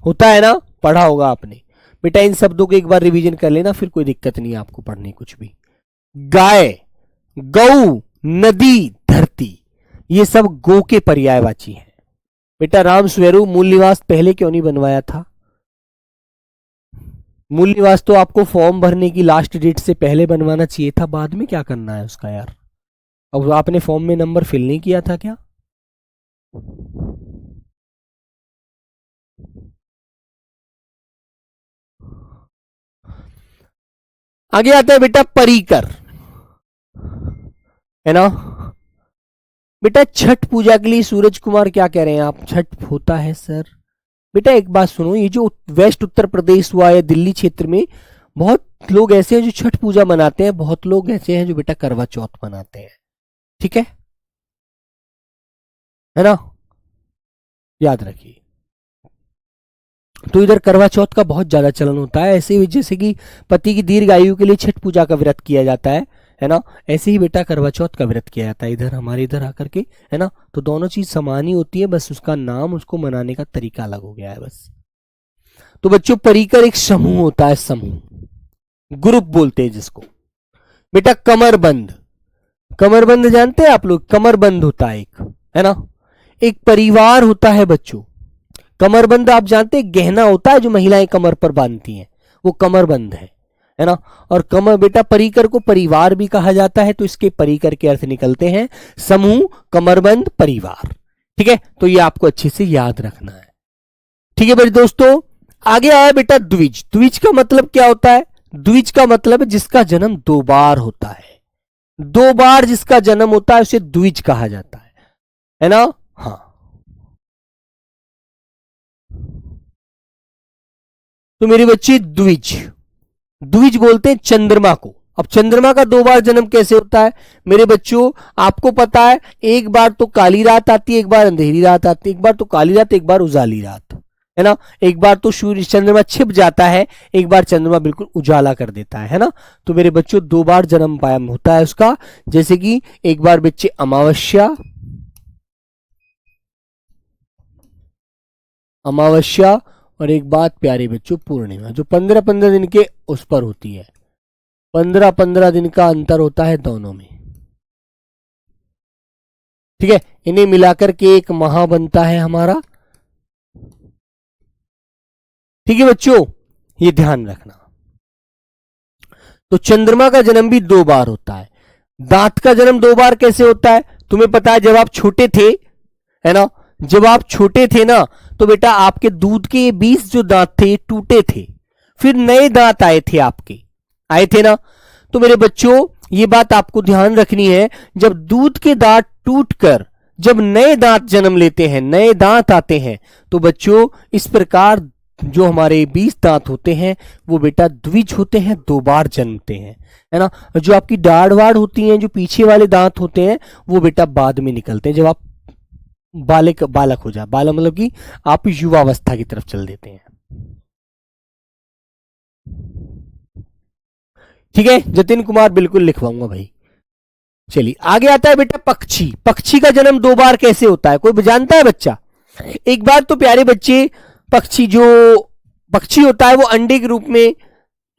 होता है ना, पढ़ा होगा आपने बेटा। इन शब्दों को एक बार रिवीजन कर लेना, फिर कोई दिक्कत नहीं है आपको पढ़ने कुछ भी। गाय, गौ, नदी, धरती, ये सब गो के पर्यायवाची हैं। बेटा राम स्वरूप मूल निवास पहले क्यों नहीं बनवाया था? मूल निवास तो आपको फॉर्म भरने की लास्ट डेट से पहले बनवाना चाहिए था, बाद में क्या करना है उसका यार? अब आपने फॉर्म में नंबर फिल नहीं किया था क्या? आगे आता है बेटा परिकर, है ना। बेटा छठ पूजा के लिए सूरज कुमार क्या कह रहे हैं आप? छठ होता है सर? बेटा एक बात सुनो, ये जो वेस्ट उत्तर प्रदेश हुआ या दिल्ली क्षेत्र में बहुत लोग ऐसे हैं जो छठ पूजा मनाते हैं, बहुत लोग ऐसे हैं जो बेटा करवा चौथ मनाते हैं, ठीक है ना, याद रखिए। तो इधर करवा चौथ का बहुत ज्यादा चलन होता है, ऐसे ही जैसे कि पति की दीर्घ आयु के लिए छठ पूजा का व्रत किया जाता है ना, ऐसे ही बेटा करवा चौथ का व्रत किया जाता है इधर हमारे इधर आकर के, है ना। तो दोनों चीज समान ही होती है, बस उसका नाम, उसको मनाने का तरीका अलग हो गया है बस। तो बच्चों परिकर एक समूह होता है, समूह, ग्रुप बोलते हैं जिसको। बेटा कमरबंद, कमरबंद जानते हैं आप लोग? कमरबंद होता है एक, है ना, एक परिवार होता है बच्चों। कमरबंद आप जानते हैं गहना होता है जो महिलाएं कमर पर बांधती हैं, वो कमरबंद है ना। और कमर बेटा परिकर को परिवार भी कहा जाता है, तो इसके परिकर के अर्थ निकलते हैं समूह, कमरबंद, परिवार, ठीक है। तो ये आपको अच्छे से याद रखना है, ठीक है बड़े दोस्तों। आगे आया बेटा द्विज। द्विज का मतलब क्या होता है? द्विज का मतलब जिसका जन्म दो बार होता है, दो बार जिसका जन्म होता है उसे द्विज कहा जाता है ना। हाँ, तो मेरे बच्चे द्विज, द्विज बोलते हैं चंद्रमा को। अब चंद्रमा का दो बार जन्म कैसे होता है मेरे बच्चों? आपको पता है एक बार तो काली रात आती है, एक बार अंधेरी रात आती है, एक बार तो काली रात, एक बार उजाली रात, है ना। एक बार तो सूर्य चंद्रमा छिप जाता है, एक बार चंद्रमा बिल्कुल उजाला कर देता है ना। तो मेरे बच्चों दो बार जन्म पायम होता है उसका, जैसे कि एक बार बच्चे अमावस्या, अमावस्या, और एक बात प्यारे बच्चों पूर्णिमा, जो 15-15 दिन के उस पर होती है। 15-15 दिन का अंतर होता है दोनों में, ठीक है। इन्हें मिलाकर के एक माह बनता है हमारा, ठीक है बच्चों, ये ध्यान रखना। तो चंद्रमा का जन्म भी दो बार होता है। दांत का जन्म दो बार कैसे होता है तुम्हें पता है? जब आप छोटे थे, है ना, जब आप छोटे थे ना, तो बेटा आपके दूध के 20 जो दांत थे टूटे थे, फिर नए दांत आए थे, आपके आए थे ना। तो मेरे बच्चों ये बात आपको ध्यान रखनी है, जब दूध के दांत टूटकर जब नए दांत जन्म लेते हैं, नए दांत आते हैं, तो बच्चों इस प्रकार जो हमारे 20 दांत होते हैं वो बेटा द्विज होते हैं, दो बार जन्मते हैं, है ना। जो आपकी दाढ़ वाड़ होती हैं, जो पीछे वाले दांत होते हैं, वो बेटा बाद में निकलते हैं, जब आप बालक हो जाए, बालक मतलब कि आप युवावस्था की तरफ चल देते हैं, ठीक है। जतिन कुमार बिल्कुल लिखवाऊंगा भाई। चलिए आगे आता है बेटा पक्षी। पक्षी का जन्म दो बार कैसे होता है कोई जानता है बच्चा? एक बार तो प्यारे बच्चे पक्षी जो पक्षी होता है वो अंडे के रूप में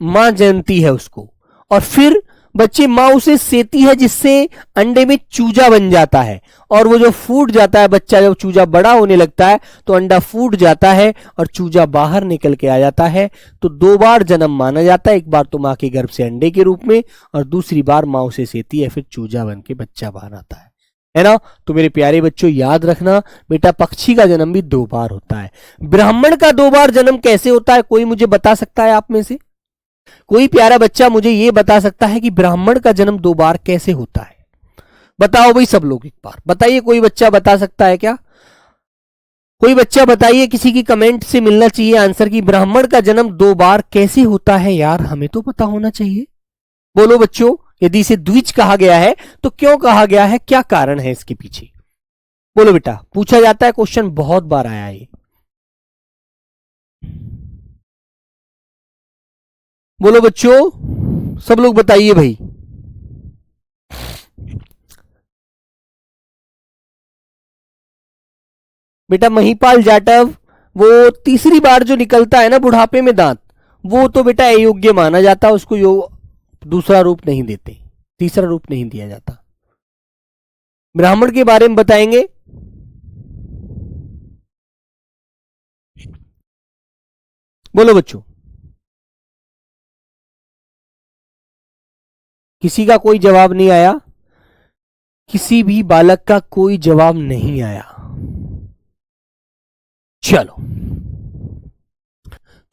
मां जनती है उसको, और फिर बच्चे मां उसे सेती है, जिससे अंडे में चूजा बन जाता है, और वो जो फूट जाता है बच्चा, जब चूजा बड़ा होने लगता है तो अंडा फूट जाता है और चूजा बाहर निकल के आ जाता है। तो दो बार जन्म माना जाता है, एक बार तो मां के गर्भ से अंडे के रूप में, और दूसरी बार मां उसे सेती है, फिर चूजा बन के बच्चा बाहर आता है ना। तो मेरे प्यारे बच्चों याद रखना बेटा पक्षी का जन्म भी दो बार होता है। ब्राह्मण का दो बार जन्म कैसे होता है कोई मुझे बता सकता है? आप में से कोई प्यारा बच्चा मुझे यह बता सकता है कि ब्राह्मण का जन्म दो बार कैसे होता है? बताओ भाई सब लोग एक बार बताइए, कोई बच्चा बता सकता है क्या? कोई बच्चा बताइए, किसी की कमेंट से मिलना चाहिए आंसर कि ब्राह्मण का जन्म दो बार कैसे होता है। यार हमें तो पता होना चाहिए, बोलो बच्चों। यदि इसे द्विज कहा गया है तो क्यों कहा गया है, क्या कारण है इसके पीछे? बोलो बेटा, पूछा जाता है क्वेश्चन, बहुत बार आया है। बोलो बच्चों, सब लोग बताइए भाई। बेटा महिपाल जाटव, वो तीसरी बार जो निकलता है ना बुढ़ापे में दांत, वो तो बेटा अयोग्य माना जाता है, उसको दूसरा रूप नहीं देते, तीसरा रूप नहीं दिया जाता। ब्राह्मण के बारे में बताएंगे। बोलो बच्चों, किसी का कोई जवाब नहीं आया? किसी भी बालक का कोई जवाब नहीं आया? चलो,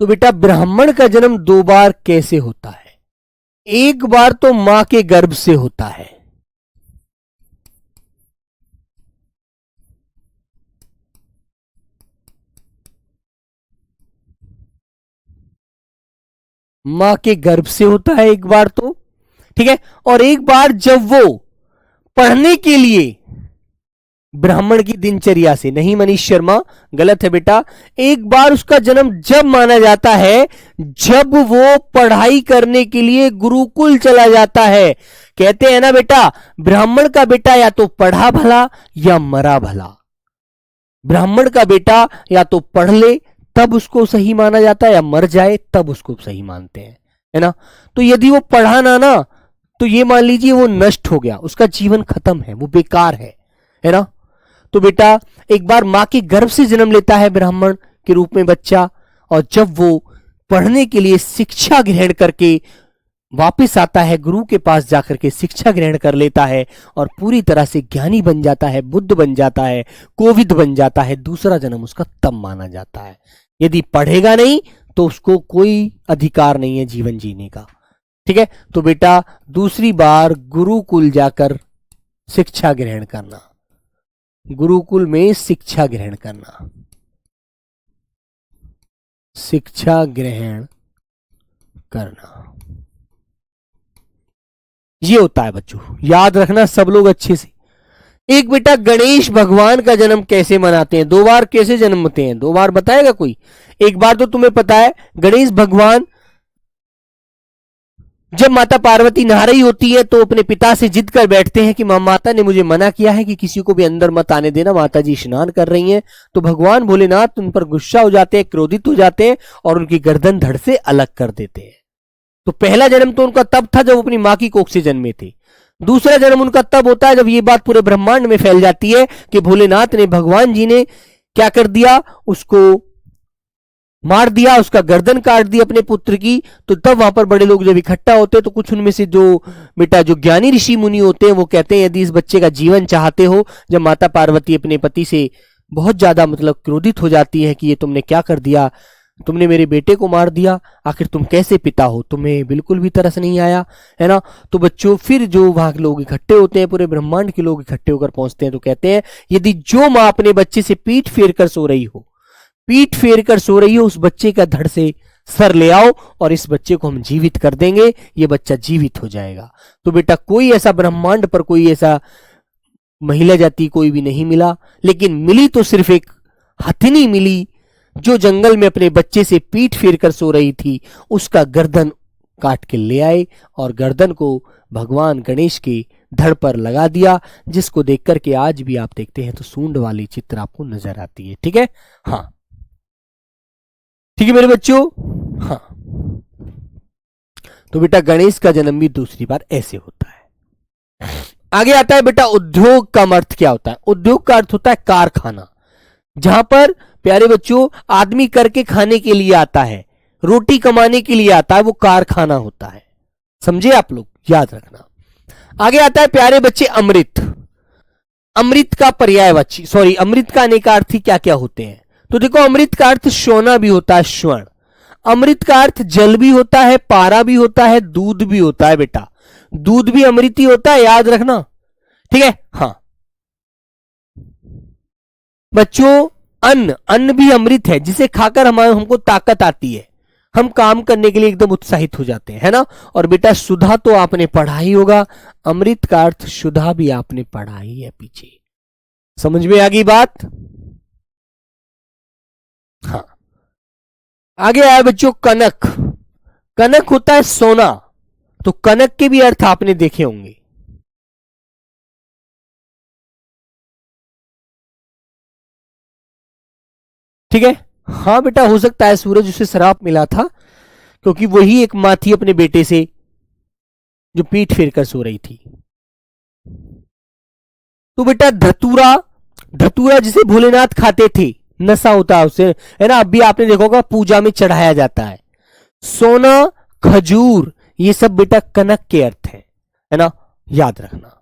तो बेटा ब्राह्मण का जन्म दो बार कैसे होता है? एक बार तो मां के गर्भ से होता है, मां के गर्भ से होता है एक बार तो, ठीक है। और एक बार जब वो पढ़ने के लिए ब्राह्मण की दिनचर्या से, नहीं मनीष शर्मा, गलत है बेटा। एक बार उसका जन्म जब माना जाता है जब वो पढ़ाई करने के लिए गुरुकुल चला जाता है। कहते हैं ना बेटा, ब्राह्मण का बेटा या तो पढ़ा भला या मरा भला। ब्राह्मण का बेटा या तो पढ़ ले तब उसको सही माना जाता है, या मर जाए तब उसको सही मानते हैं, है ना। तो यदि वो पढ़ा ना तो ये मान लीजिए वो नष्ट हो गया, उसका जीवन खत्म है, वो बेकार है ना। तो बेटा एक बार मां के गर्भ से जन्म लेता है ब्राह्मण के रूप में बच्चा, और जब वो पढ़ने के लिए शिक्षा ग्रहण करके वापस आता है, गुरु के पास जाकर के शिक्षा ग्रहण कर लेता है और पूरी तरह से ज्ञानी बन जाता है, बुद्ध बन जाता है, कोविद बन जाता है, दूसरा जन्म उसका तब माना जाता है। यदि पढ़ेगा नहीं तो उसको कोई अधिकार नहीं है जीवन जीने का, ठीक है। तो बेटा दूसरी बार गुरुकुल जाकर शिक्षा ग्रहण करना, गुरुकुल में शिक्षा ग्रहण करना, शिक्षा ग्रहण करना, ये होता है बच्चों, याद रखना सब लोग अच्छे से। एक बेटा गणेश भगवान का जन्म कैसे मनाते हैं? दो बार कैसे जन्मते हैं? दो बार बताएगा कोई? एक बार तो तुम्हें पता है, गणेश भगवान जब माता पार्वती नहा रही होती है तो अपने पिता से जिद कर बैठते हैं कि माता ने मुझे मना किया है कि किसी को भी अंदर मत आने देना, माता जी स्नान कर रही हैं। तो भगवान भोलेनाथ उन पर गुस्सा हो जाते हैं, क्रोधित हो जाते हैं और उनकी गर्दन धड़ से अलग कर देते हैं। तो पहला जन्म तो उनका तब था जब अपनी मां की कोख से जन्मे थे। दूसरा जन्म उनका तब होता है जब ये बात पूरे ब्रह्मांड में फैल जाती है कि भोलेनाथ ने, भगवान जी ने क्या कर दिया, उसको मार दिया, उसका गर्दन काट दी अपने पुत्र की। तो तब वहां पर बड़े लोग जब इकट्ठा होते हैं तो कुछ उनमें से जो बेटा जो ज्ञानी ऋषि मुनि होते हैं वो कहते हैं यदि इस बच्चे का जीवन चाहते हो, जब माता पार्वती अपने पति से बहुत ज्यादा मतलब क्रोधित हो जाती है कि ये तुमने क्या कर दिया, तुमने मेरे बेटे को मार दिया, आखिर तुम कैसे पिता हो, तुम्हें बिल्कुल भी तरस नहीं आया, है ना। तो बच्चों फिर जो वहां के लोग इकट्ठे होते हैं, पूरे ब्रह्मांड के लोग इकट्ठे होकर पहुंचते हैं, तो कहते हैं यदि जो मां अपने बच्चे से पीठ फेर कर सो रही हो, पीठ फेर कर सो रही हो, उस बच्चे का धड़ से सर ले आओ और इस बच्चे को हम जीवित कर देंगे, ये बच्चा जीवित हो जाएगा। तो बेटा कोई ऐसा ब्रह्मांड पर कोई ऐसा महिला जाति कोई भी नहीं मिला, लेकिन मिली तो सिर्फ एक हथिनी मिली जो जंगल में अपने बच्चे से पीठ फेर कर सो रही थी, उसका गर्दन काट के ले आए और गर्दन को भगवान गणेश के धड़ पर लगा दिया, जिसको देख करके आज भी आप देखते हैं तो सूंड वाली चित्र आपको नजर आती है, ठीक है। हाँ ठीक है मेरे बच्चों, हाँ। तो बेटा गणेश का जन्म भी दूसरी बार ऐसे होता है। आगे आता है बेटा उद्योग का अर्थ क्या होता है? उद्योग का अर्थ होता है कारखाना, जहां पर प्यारे बच्चों आदमी करके खाने के लिए आता है, रोटी कमाने के लिए आता है, वो कारखाना होता है। समझे आप लोग, याद रखना। आगे आता है प्यारे बच्चे अमृत। अमृत का पर्यायवाची, सॉरी अमृत का अनेकार्थी क्या क्या होते हैं? तो देखो अमृत का अर्थ सोना भी होता है, स्वर्ण। अमृत का अर्थ जल भी होता है, पारा भी होता है, दूध भी होता है बेटा। दूध भी अमृत ही होता है, याद रखना, ठीक है। हाँ बच्चों अन्न, अन्न भी अमृत है, जिसे खाकर हमको ताकत आती है, हम काम करने के लिए एकदम उत्साहित हो जाते हैं, है ना। और बेटा सुधा तो आपने पढ़ा ही होगा, अमृत का अर्थ सुधा भी आपने पढ़ा ही है पीछे। समझ में आ गई बात? हाँ आगे आया बच्चों कनक। कनक होता है सोना, तो कनक के भी अर्थ आपने देखे होंगे। ठीक है, हाँ बेटा हो सकता है सूरज उसे श्राप मिला था, क्योंकि वही एक मां थी अपने बेटे से जो पीठ फेर कर सो रही थी। तो बेटा धतूरा, धतूरा जिसे भोलेनाथ खाते थे, नशा होता है उससे, है ना, अभी आपने देखा होगा पूजा में चढ़ाया जाता है। सोना, खजूर, ये सब बेटा कनक के अर्थ है ना, याद रखना।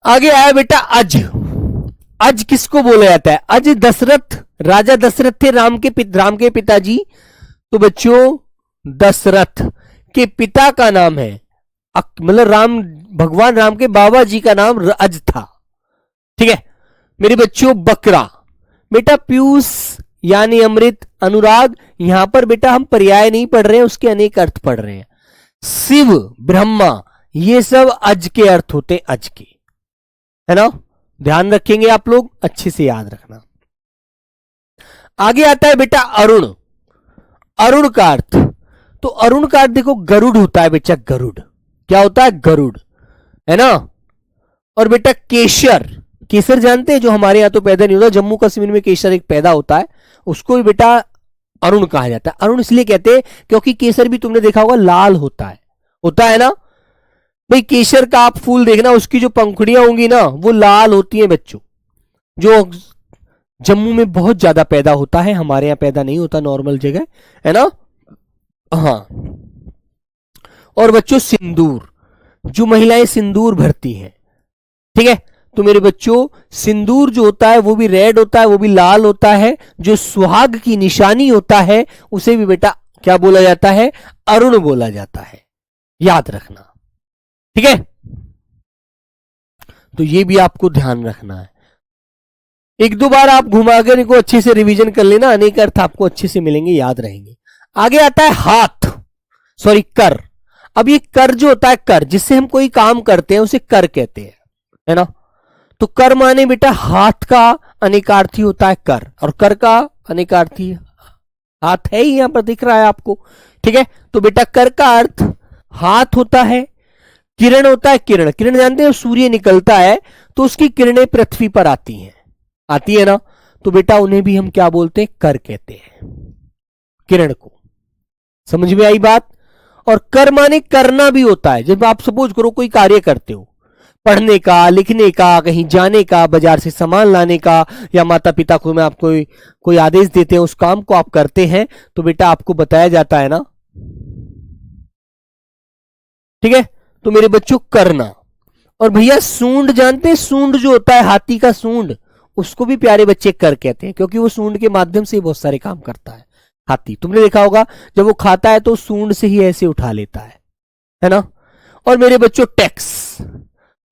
आगे आया बेटा अज। अज किसको बोला जाता है? अज दशरथ, राजा दशरथ थे राम के पिताजी। तो बच्चों दशरथ के पिता का नाम है, मतलब राम, भगवान राम के बाबा जी का नाम अज था। ठीक है मेरे बच्चों। बकरा, बेटा पीयूष यानी अमृत, अनुराग, यहां पर बेटा हम पर्याय नहीं पढ़ रहे हैं, उसके अनेक अर्थ पढ़ रहे हैं। शिव, ब्रह्मा, ये सब अज के अर्थ होते हैं, अज के, है ना, ध्यान रखेंगे आप लोग, अच्छे से याद रखना। आगे आता है बेटा अरुण। अरुण का अर्थ, तो अरुण का अर्थ देखो गरुड़ होता है बेटा, गरुड़, क्या होता है? गरुड़, है ना। और बेटा केसर, केसर जानते हैं, जो हमारे यहां तो पैदा नहीं होता, जम्मू कश्मीर में केसर एक पैदा होता है, उसको भी बेटा अरुण कहा जाता है। अरुण इसलिए कहते हैं क्योंकि केसर भी तुमने देखा होगा लाल होता है ना भाई। केसर का आप फूल देखना, उसकी जो पंखुड़ियां होंगी ना वो लाल होती हैं बच्चों, जो जम्मू में बहुत ज्यादा पैदा होता है, हमारे यहां पैदा नहीं होता, नॉर्मल जगह, है ना। हाँ, और बच्चों सिंदूर, जो महिलाएं सिंदूर भरती हैं, ठीक है, तो मेरे बच्चों सिंदूर जो होता है वो भी रेड होता है, वो भी लाल होता है, जो सुहाग की निशानी होता है उसे भी बेटा क्या बोला जाता है? अरुण बोला जाता है, याद रखना, ठीक है। तो ये भी आपको ध्यान रखना है, एक दो बार आप घुमाकर इनको अच्छे से रिवीजन कर लेना, अनेक अर्थ आपको अच्छे से मिलेंगे, याद रहेंगे। आगे आता है हाथ, सॉरी कर। अब ये कर जो होता है, कर जिससे हम कोई काम करते हैं उसे कर कहते हैं, है ना। तो कर माने बेटा हाथ का अनेकार्थी होता है कर, और कर का अनेकार्थी हाथ है ही, यहां पर दिख रहा है आपको, ठीक है। तो बेटा कर का अर्थ हाथ होता है। किरण होता है, किरण, किरण जानते हैं, सूर्य निकलता है तो उसकी किरणें पृथ्वी पर आती है ना, तो बेटा उन्हें भी हम क्या बोलते हैं? कर कहते हैं, किरण को। समझ में आई बात? और कर माने करना भी होता है, जब आप सपोज करो कोई कार्य करते हो, पढ़ने का, लिखने का, कहीं जाने का, बाजार से सामान लाने का, या माता पिता को में आप कोई आदेश देते हैं, उस काम को आप करते हैं, तो बेटा आपको बताया जाता है ना, ठीक है। तो मेरे बच्चों करना। और भैया सूंड जानते हैं, सूंड जो होता है हाथी का सूंड, उसको भी प्यारे बच्चे कर कहते हैं, क्योंकि वो सूंड के माध्यम से बहुत सारे काम करता है हाथी। तुमने देखा होगा जब वो खाता है तो सूंड से ही ऐसे उठा लेता है ना। और मेरे बच्चों टैक्स,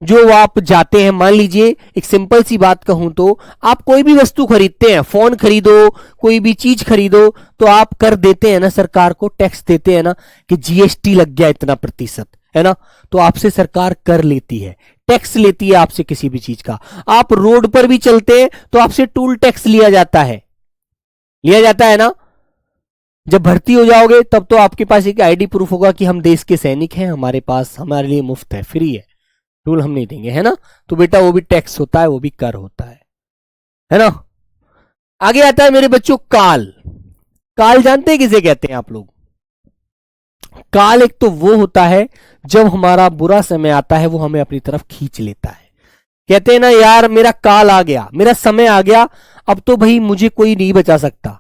जो आप जाते हैं, मान लीजिए एक सिंपल सी बात कहूं तो, आप कोई भी वस्तु खरीदते हैं, फोन खरीदो, कोई भी चीज खरीदो, तो आप कर देते हैं ना, सरकार को टैक्स देते हैं ना, कि जीएसटी लग गया इतना प्रतिशत, है ना। तो आपसे सरकार कर लेती है, टैक्स लेती है आपसे किसी भी चीज का। आप रोड पर भी चलते हैं तो आपसे टूल टैक्स लिया जाता है ना। जब भर्ती हो जाओगे तब तो आपके पास एक आईडी प्रूफ होगा कि हम देश के सैनिक हैं, हमारे पास, हमारे लिए मुफ्त है, फ्री है, टूल हम नहीं देंगे, है ना। तो बेटा वो भी टैक्स होता है, वो भी कर होता है ना। आगे आता है मेरे बच्चों काल। काल जानते हैं किसे कहते हैं आप लोग? काल एक तो वो होता है जब हमारा बुरा समय आता है, वो हमें अपनी तरफ खींच लेता है। कहते हैं ना यार मेरा काल आ गया, मेरा समय आ गया, अब तो भाई मुझे कोई नहीं बचा सकता,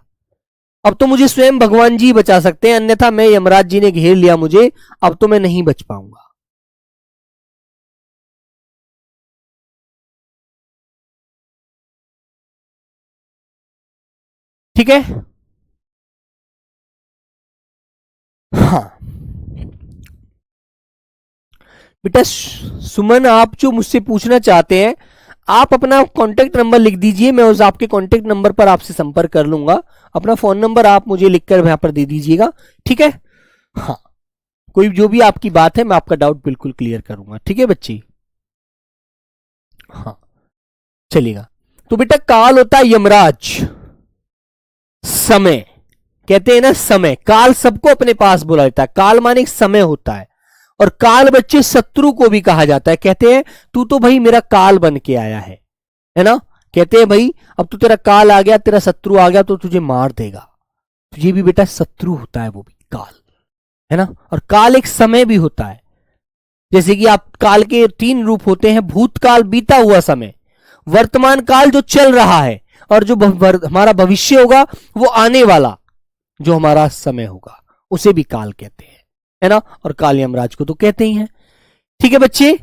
अब तो मुझे स्वयं भगवान जी बचा सकते हैं, अन्यथा मैं यमराज जी ने घेर लिया मुझे, अब तो मैं नहीं बच पाऊंगा। ठीक है, हाँ बेटा सुमन, आप जो मुझसे पूछना चाहते हैं, आप अपना कांटेक्ट नंबर लिख दीजिए, मैं उस आपके कांटेक्ट नंबर पर आपसे संपर्क कर लूंगा। अपना फोन नंबर आप मुझे लिखकर यहां पर दे दीजिएगा, ठीक है। हाँ, कोई जो भी आपकी बात है मैं आपका डाउट बिल्कुल क्लियर करूंगा, ठीक है बच्ची। हाँ चलिएगा। तो बेटा काल होता है यमराज, समय कहते हैं ना, समय, काल सबको अपने पास बुला लेता है, काल माने समय होता है। और काल बच्चे शत्रु को भी कहा जाता है, कहते हैं तू तो भाई मेरा काल बन के आया है ना। कहते हैं भाई अब तो तेरा काल आ गया, तेरा शत्रु आ गया तो तुझे मार देगा, तो ये भी बेटा शत्रु होता है, वो भी काल, है ना। और काल एक समय भी होता है, जैसे कि आप काल के 3 रूप होते हैं, भूतकाल बीता हुआ समय, वर्तमान काल जो चल रहा है, और जो हमारा भविष्य होगा वो आने वाला जो हमारा समय होगा उसे भी काल कहते हैं, है ना। और काल यमराज को तो कहते ही हैं। ठीक है बच्चे,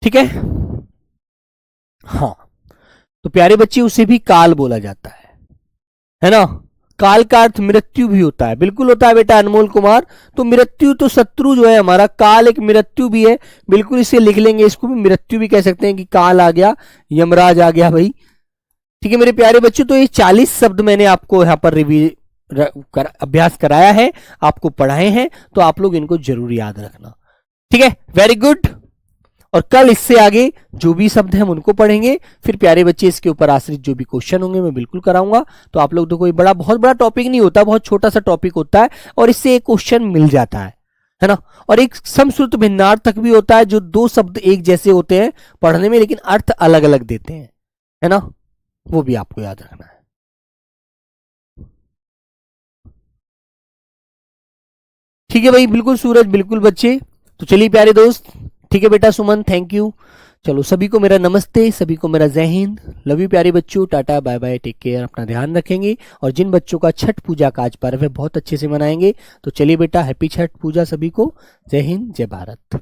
ठीक है। हाँ, तो प्यारे बच्चे उसे भी काल बोला जाता है ना। काल का अर्थ मृत्यु भी होता है, बिल्कुल होता है बेटा अनमोल कुमार। तो मृत्यु तो शत्रु जो है हमारा, काल एक मृत्यु भी है, बिल्कुल इसे लिख लेंगे, इसको भी मृत्यु भी कह सकते हैं कि काल आ गया, यमराज आ गया भाई। ठीक है मेरे प्यारे बच्चों, तो ये 40 शब्द मैंने आपको यहाँ पर अभ्यास कराया है, आपको पढ़ाए हैं, तो आप लोग इनको जरूर याद रखना। ठीक है, वेरी गुड। और कल इससे आगे जो भी शब्द हैं हम उनको पढ़ेंगे, फिर प्यारे बच्चे इसके ऊपर आश्रित जो भी क्वेश्चन होंगे मैं बिल्कुल कराऊंगा। तो आप लोग तो कोई बहुत बड़ा टॉपिक नहीं होता, बहुत छोटा सा टॉपिक होता है, और इससे एक क्वेश्चन मिल जाता है ना। और एक समश्रुत भिन्नार्थक भी होता है, जो 2 शब्द एक जैसे होते हैं पढ़ने में, लेकिन अर्थ अलग अलग देते हैं, है ना, वो भी आपको याद रखना है। ठीक है भाई, बिल्कुल सूरज, बिल्कुल बच्चे। तो चलिए प्यारे दोस्त, ठीक है बेटा सुमन, थैंक यू। चलो सभी को मेरा नमस्ते, सभी को मेरा जय हिंद, लव यू प्यारे बच्चों, tata bye bye, take care, अपना ध्यान रखेंगे। और जिन बच्चों का छठ पूजा का आज पर्व है बहुत अच्छे से मनाएंगे, तो चलिए बेटा हैप्पी छठ पूजा सभी को, जय हिंद जय भारत।